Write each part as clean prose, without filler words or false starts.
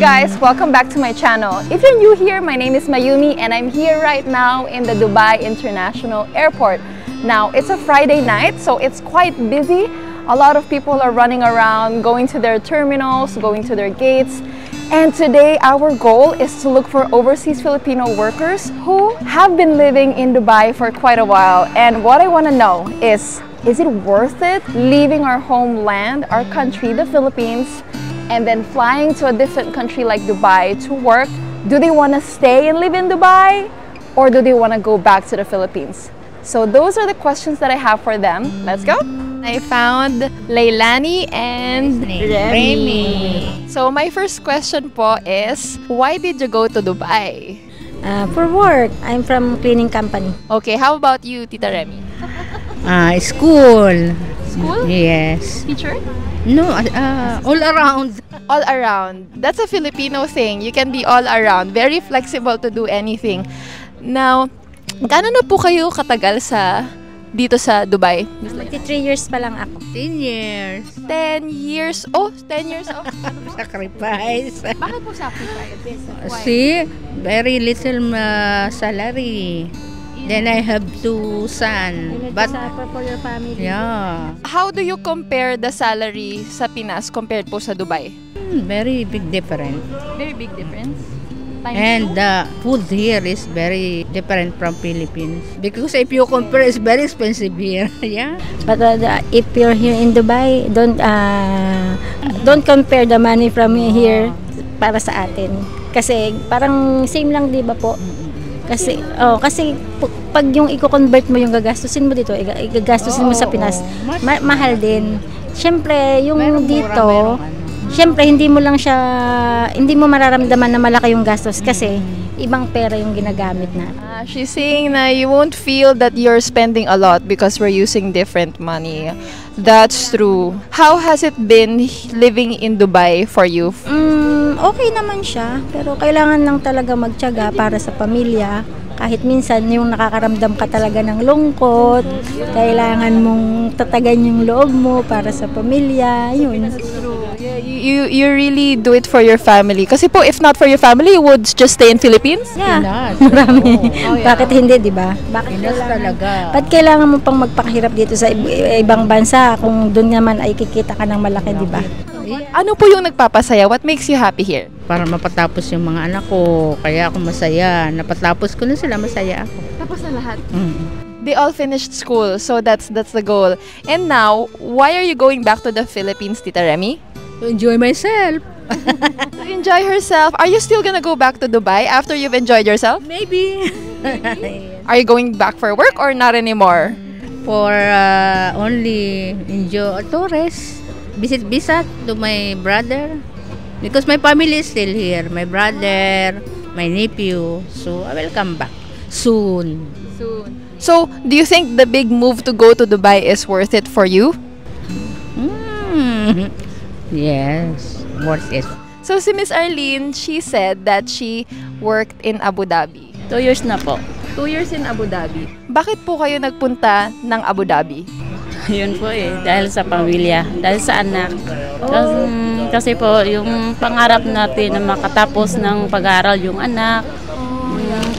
guys, welcome back to my channel. If you're new here, my name is Mayumi and I'm here right now in the Dubai International Airport. Now, it's a Friday night, so it's quite busy. A lot of people are running around, going to their terminals, going to their gates. And today, our goal is to look for overseas Filipino workers who have been living in Dubai for quite a while. And what I want to know is it worth it leaving our homeland, our country, the Philippines, and then flying to a different country like Dubai to work? Do they want to stay and live in Dubai, or do they want to go back to the Philippines? So those are the questions that I have for them. Let's go! I found Leilani and Remy. So my first question po is, why did you go to Dubai? For work. I'm from cleaning company. Okay, how about you, Tita Remy? School. School? Yes. Teacher? No, all around. All around. That's a Filipino thing. You can be all around. Very flexible to do anything. Now, gaano na po kayo katagal dito sa Dubai? 3 years pa lang ako. 10 years. 10 years. Oh, 10 years. Oh. Sacrifice. Bakit po sacrifice? Why? See, very little salary. Then I have 2 sons. You need But to suffer for your family. yeah, How do you compare the salary sa Pinas compared po sa Dubai? very big difference. Very big difference. And the food here is very different from Philippines. Because if you compare, it's very expensive here. Yeah. But if you're here in Dubai, don't compare the money from here para sa atin. Kasi parang same lang, 'di ba po? Kasi pag yung i-convert mo yung gagastusin mo dito, igagastusin mo sa Pinas, mahal din. Siyempre, yung dito, siyempre hindi mo mararamdaman na malaki yung gastos kasi ibang pera yung ginagamit na. She's saying na you won't feel that you're spending a lot because we're using different money. That's true. How has it been living in Dubai for you? Okay naman siya, pero kailangan lang talaga magtiyaga para sa pamilya. Kahit minsan yung nakakaramdam ka talaga ng lungkot, kailangan mong tatagan yung loob mo para sa pamilya. Yun. You really do it for your family. Kasi po, if not for your family, you would just stay in Philippines? Yeah, marami. Bakit hindi, di ba? Ba't kailangan mo pang magpakahirap dito sa ibang bansa kung doon naman ay kikita ka ng malaki, di ba? Ano po yung nagpapasaya? What makes you happy here? Para mapatapos yung mga anak ko, kaya ako masaya. Napatapos ko na sila, masaya ako. Tapos na lahat? They all finished school, so that's the goal. And now, why are you going back to the Philippines, Tita Remy? To enjoy myself. To enjoy herself. Are you still gonna go back to Dubai after you've enjoyed yourself? Maybe. Are you going back for work or not anymore? For only enjoy tourist. Visit to my brother. Because my family is still here. My brother, my nephew. So I will come back soon. So, do you think the big move to go to Dubai is worth it for you? Yes, worth it. So, si Miss Arlene, she said that she worked in Abu Dhabi. 2 years na po. 2 years in Abu Dhabi. Bakit po kayo nagpunta ng Abu Dhabi? Yun po dahil sa pamilya, dahil sa anak. Kasi po, yung pangarap natin na makatapos ng pag-aaral yung anak.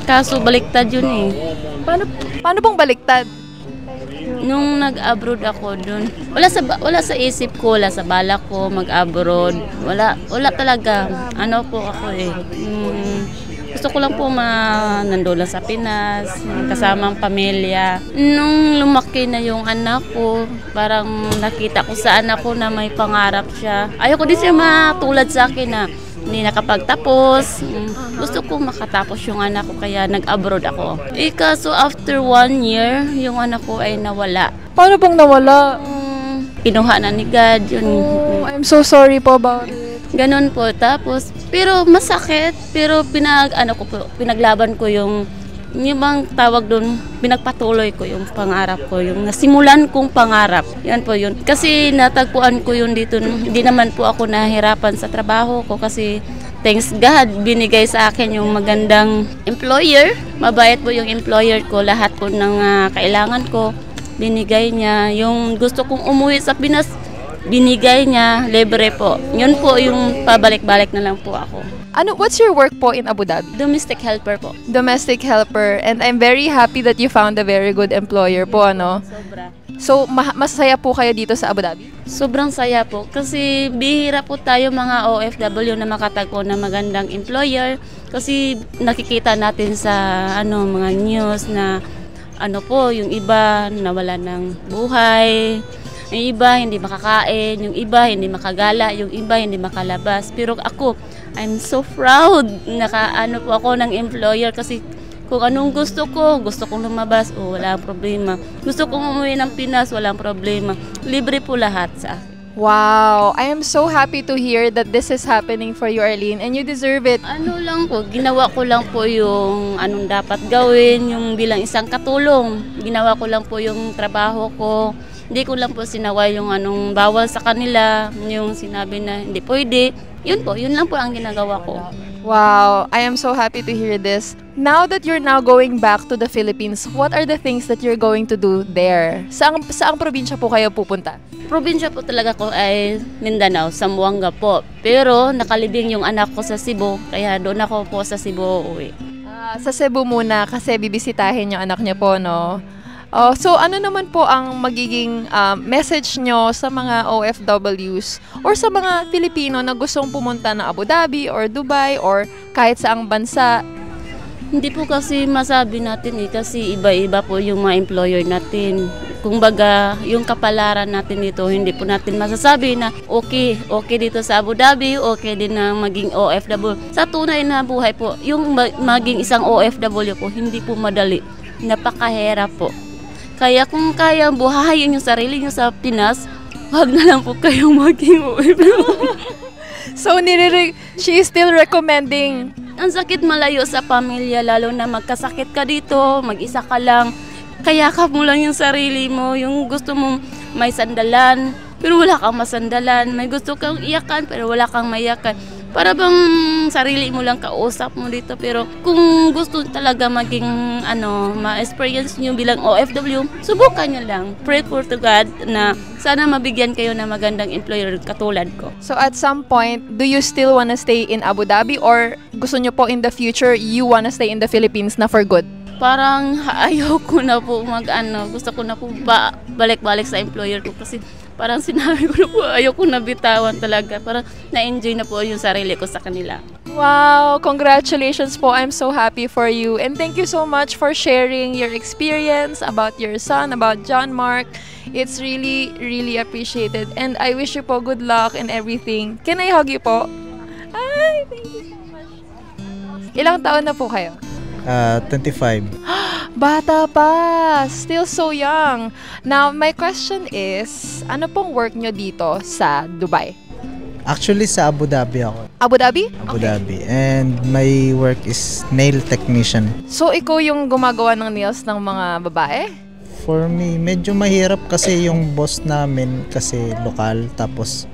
Kaso baliktad yun Paano pong baliktad? Nung nag-abroad ako dun, wala sa isip ko, wala sa balak ko mag-abroad. Wala talaga. Ano po ako gusto ko lang po nandun lang sa Pinas, kasama ang pamilya. Nung lumaki na yung anak ko, parang nakita ko sa anak ko na may pangarap siya. Ayoko din siya matulad sa akin na hindi nakapagtapos. Gusto ko makatapos yung anak ko kaya nag-abroad ako. Kaso after 1 year, yung anak ko ay nawala. Paano pong nawala? Kinuha na ni God yun. Oh, I'm so sorry po about it. Ganon po. Tapos, pero masakit. Pero pinaglaban ko yung bang tawag doon, pinagpatuloy ko yung pangarap ko, yung nasimulan kong pangarap. Yan po yun. Kasi natagpuan ko yun dito. Hindi naman po ako nahirapan sa trabaho ko kasi thanks God, binigay sa akin yung magandang employer. Mabait po yung employer ko. Lahat po ng kailangan ko, binigay niya. Yung gusto kong umuwi sa Pinas, binigay niya, libre po. Yun po yung pabalik-balik na lang po ako. What's your work po in Abu Dhabi? Domestic helper po. Domestic helper, and I'm very happy that you found a very good employer po, ano? Sobra. So, masaya po kayo dito sa Abu Dhabi? Sobrang saya po kasi bihira po tayo mga OFW na makatagpo ng magandang employer kasi nakikita natin sa mga news na yung iba nawala ng buhay, yung iba hindi makakain, yung iba hindi makagala, yung iba hindi makalabas. Pero ako, I'm so proud po ako ng employer kasi kung anong gusto kong lumabas, walang problema. Gusto kong umuwi ng Pinas, walang problema. Libre po lahat sa akin. Wow! I am so happy to hear that this is happening for you, Arlene, and you deserve it. Ginawa ko lang po yung anong dapat gawin, yung bilang isang katulong. Ginawa ko lang po yung trabaho ko. Hindi ko lang po sinaway yung anong bawal sa kanila, yung sinabi na hindi pwede. Yun lang po ang ginagawa ko. Wow, I am so happy to hear this. Now that you're now going back to the Philippines, what are the things that you're going to do there? Saang probinsya po kayo pupunta? Probinsya po talaga ko ay Mindanao, Zamboanga po. Pero nakalibing yung anak ko sa Cebu, kaya doon ako po sa Cebu uuwi. Sa Cebu muna kasi bibisitahin yung anak niya po, no? So ano naman po ang magiging message nyo sa mga OFWs or sa mga Filipino na gustong pumunta ng Abu Dhabi or Dubai or kahit saang bansa? Hindi po kasi masabi natin kasi iba-iba po yung mga employer natin. Kumbaga, yung kapalaran natin dito, hindi po natin masasabi na okay dito sa Abu Dhabi, okay din na maging OFW. Sa tunay na buhay po, yung maging isang OFW po, hindi po madali. Napakahirap po. Kaya kung kaya buhayin yung sarili nyo sa Pinas, wag na lang po kayong maging OFW. So, she is still recommending. Ang sakit malayo sa pamilya, lalo na magkasakit ka dito, mag-isa ka lang. Kayakap mo lang yung sarili mo, yung gusto mong may sandalan, pero wala kang masandalan. May gusto kang iyakan, pero wala kang mayakan. Para bang sarili mo lang kausap mo dito. Pero kung gusto talaga maging ma-experience nyo bilang OFW, subukan nyo lang. Pray for to God na sana mabigyan kayo ng magandang employer katulad ko. So at some point, do you still wanna stay in Abu Dhabi or gusto nyo po in the future, you wanna stay in the Philippines na for good? Parang ayaw ko na po gusto ko na po balik-balik sa employer ko kasi parang sinabi ko na po, ayaw ko na bitawan talaga. Parang na-enjoy na po yung sarili ko sa kanila. Wow! Congratulations po. I'm so happy for you. And thank you so much for sharing your experience about your son, about John Mark. It's really, really appreciated. And I wish you po good luck and everything. Can I hug you po? Ay, thank you so much. Ilang taon na po kayo? 25. Bata pa! Still so young. Now, my question is, ano pong work nyo dito sa Dubai? Actually, sa Abu Dhabi ako. Abu Dhabi? Abu Dhabi. And my work is nail technician. So, ikaw yung gumagawa ng nails ng mga babae? For me, medyo mahirap kasi yung boss namin kasi lokal. Tapos,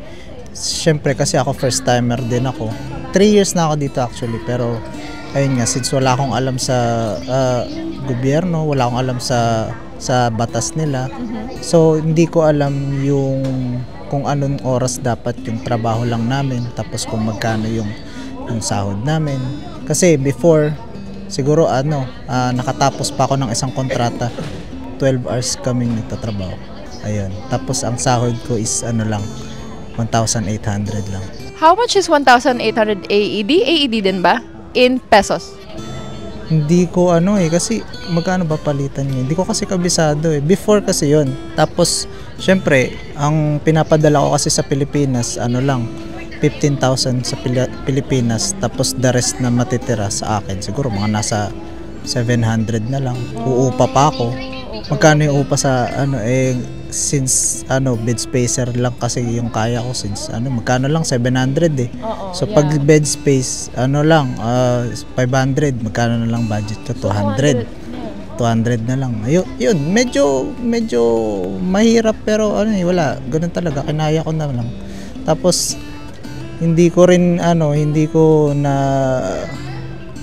syempre kasi ako first timer din ako. 3 years na ako dito actually, pero ayun nga, since wala akong alam sa gobyerno, wala akong alam sa batas nila. So, hindi ko alam yung kung anong oras dapat yung trabaho lang namin, tapos kung magkano yung sahod namin. Kasi before, siguro nakatapos pa ako ng isang kontrata, 12 hours kaming nagtatrabaho. Ayun. Tapos ang sahod ko is lang, 1,800 lang. How much is 1,800 AED? AED din ba? In pesos? Hindi ko kasi magkano ba palitan niya? Hindi ko kasi kabisado eh. Before kasi yon. Tapos, syempre, ang pinapadala ko kasi sa Pilipinas, lang, 15,000 sa Pilipinas. Tapos the rest na matitira sa akin, siguro mga nasa 700 na lang. Uupa pa ako. Magkano yung upa sa since bed spacer lang kasi yung kaya ko since magkano lang 700 eh. So pag bed space lang 500, magkano na lang budget ko 200 na lang. Yun medyo mahirap pero wala, ganoon talaga, kinaya ko na lang. Tapos hindi ko na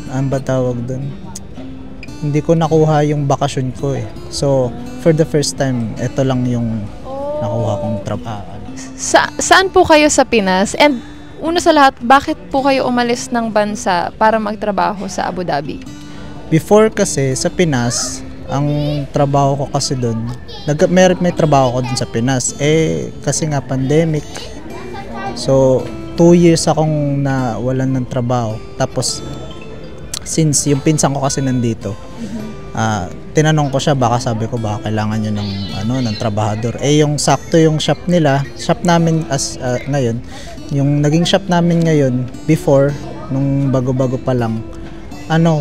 ano ba tawag doon, hindi ko nakuha yung bakasyon ko eh. So, for the first time, ito lang yung nakuha kong trabaho. Saan po kayo sa Pinas? And una sa lahat, bakit po kayo umalis ng bansa para magtrabaho sa Abu Dhabi? Before kasi sa Pinas, ang trabaho ko kasi doon, may trabaho ko doon sa Pinas. Kasi nga pandemic. So, 2 years akong nawalan ng trabaho. Tapos, since yung pinsan ko kasi nandito, tinanong ko siya, baka sabi ko, baka kailangan nyo ng trabahador. Yung sakto yung shop nila, shop namin ngayon, yung naging shop namin ngayon, before, nung bago-bago pa lang,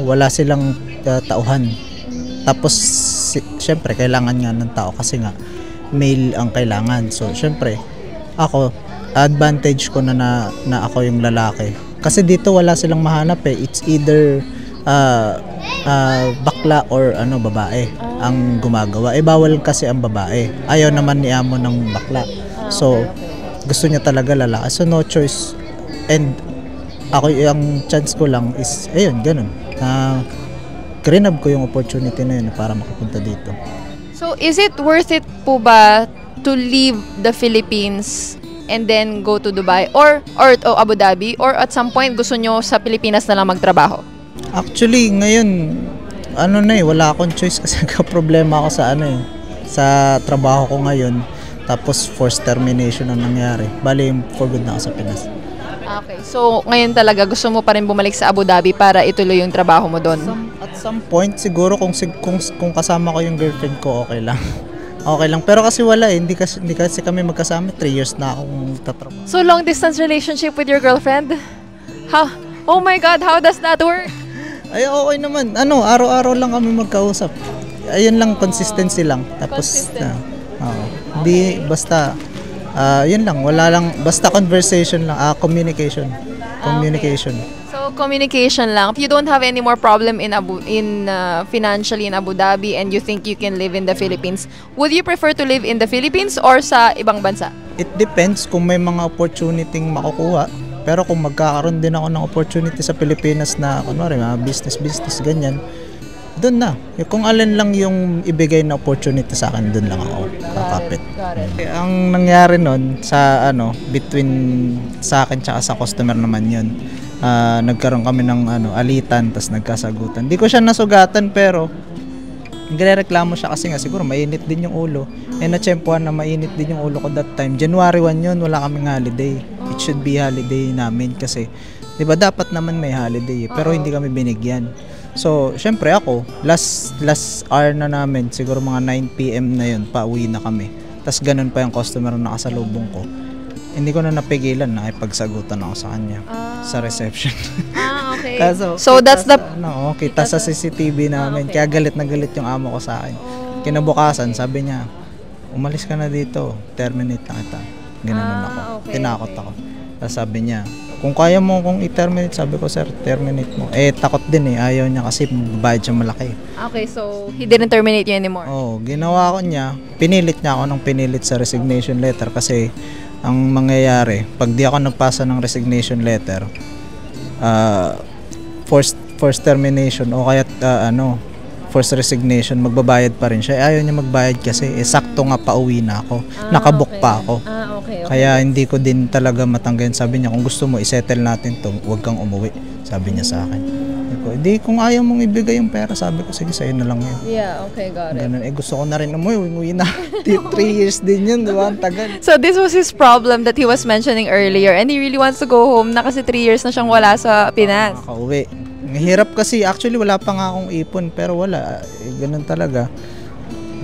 wala silang tauhan. Tapos, syempre, kailangan nga ng tao kasi nga, male ang kailangan. So, syempre, ako, advantage ko na ako yung lalaki. Kasi dito wala silang mahanap eh. It's either bakla or babae ang gumagawa. Bawal kasi ang babae. Ayaw naman ni amo ng bakla. So, gusto niya talaga lalaki. So, no choice. And, ako, yung chance ko lang is, ayun, ganun. Grinab ko yung opportunity na yun para makapunta dito. So, is it worth it po ba to leave the Philippines and then go to Dubai or Abu Dhabi, or at some point gusto nyo sa Pilipinas na lang magtrabaho? Actually, ngayon, wala akong choice kasi problema ako sa trabaho ko ngayon. Tapos forced termination ang nangyari. Bali, for good na ako sa Pinas. Okay, so ngayon talaga gusto mo pa rin bumalik sa Abu Dhabi para ituloy yung trabaho mo doon? At some point, siguro kung kasama ko yung girlfriend ko, okay lang. Okay lang. Pero kasi wala hindi kasi kami magkasama. 3 years na akong tatrabaho. So long distance relationship with your girlfriend? How? Oh my God, how does that work? Ay, okay naman. Araw-araw lang kami magkausap. Ayun lang, consistency lang. Tapos, hindi, basta, yun lang, wala lang, basta conversation lang, communication. Communication. Okay. So, communication lang. If you don't have any more problem financially in Abu Dhabi and you think you can live in the Philippines, would you prefer to live in the Philippines or sa ibang bansa? It depends kung may mga opportunity makukuha. Pero kung magkakaroon din ako ng opportunity sa Pilipinas na, kunwari, business, ganyan, doon na. Kung alin lang yung ibigay na opportunity sa akin, doon lang ako kakapit. Ang nangyari nun sa between sa akin tsaka sa customer naman yun. Nagkaroon kami ng alitan, tas nagkasagutan. Di ko siya nasugatan, pero nagrereklamo siya kasi nga siguro mainit din yung ulo. Natsyempohan na mainit din yung ulo ko that time. January 1 yun, wala kaming holiday. It should be holiday namin kasi, di ba dapat naman may holiday pero hindi kami binigyan. So, syempre ako, last hour na namin, siguro mga 9 PM na yun, pauwi na kami. Tas ganun pa yung customer na nakasalubong ko. Hindi ko na napigilan na ipagsagutan ako sa kanya sa reception. Okay. So that's the kita sa CCTV namin. Kaya galit na galit yung amo ko sa akin. Kinabukasan, sabi niya, umalis ka na dito, terminate na kita. Ginanon ako. Tinakot ako. Tapos sabi niya, kung kaya mo kung i-terminate, sabi ko, sir, terminate mo. Takot din ayaw niya kasi bayad siya malaki. Okay, so he didn't terminate you anymore? Ginawa ko niya, pinilit niya ako ng pinilit sa resignation letter kasi ang mangyayari, pag di ako nagpasa ng resignation letter, forced termination o kaya forced resignation, magbabayad pa rin siya. Ayaw niya magbayad kasi sakto nga pauwi na ako. Nakabook pa ako. Okay. Kaya hindi ko din talaga matanggayan. Sabi niya, kung gusto mo i-settle natin to, huwag kang umuwi. Sabi niya sa akin. Hindi, kung ayaw mong ibigay yung pera, sabi ko, sige, sa'yo na lang yun. Yeah, okay, got it. Ganun. Gusto ko na rin umuwi na. 3 years din yun, diba? Ang tagal. So this was his problem that he was mentioning earlier and he really wants to go home na kasi 3 years na siyang wala sa Pinas. Makauwi. Hirap kasi, actually wala pa nga akong ipon, pero wala. Ganun talaga.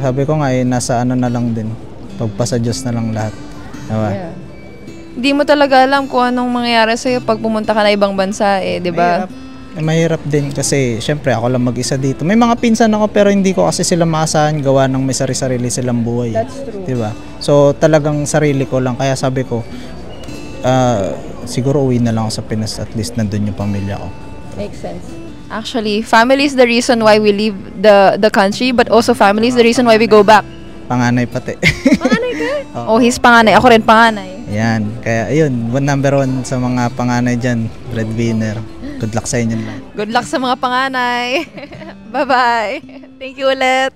Sabi ko nga nasa na lang din. Pagpasa Diyos na lang lahat. Diba? Yeah. Hindi mo talaga alam kung anong mangyayari sa'yo pag pumunta ka na ibang bansa di ba? Mahirap din kasi syempre ako lang mag-isa dito. May mga pinsan ako pero hindi ko kasi sila maasahan gawa ng may sarili silang buhay. That's true. Diba? So talagang sarili ko lang. Kaya sabi ko, siguro uwi na lang ako sa Pinas, at least nandun yung pamilya ko. Makes sense. Actually, family is the reason why we leave the country, but also family is the reason why we go back. Panganay pati. Panganay ka? He's panganay. Ako rin panganay. Yan. Kaya ayun, number 1 sa mga panganay dyan, breadwinner. Good luck sa inyo lang. Good luck sa mga panganay. Bye-bye. Thank you ulit.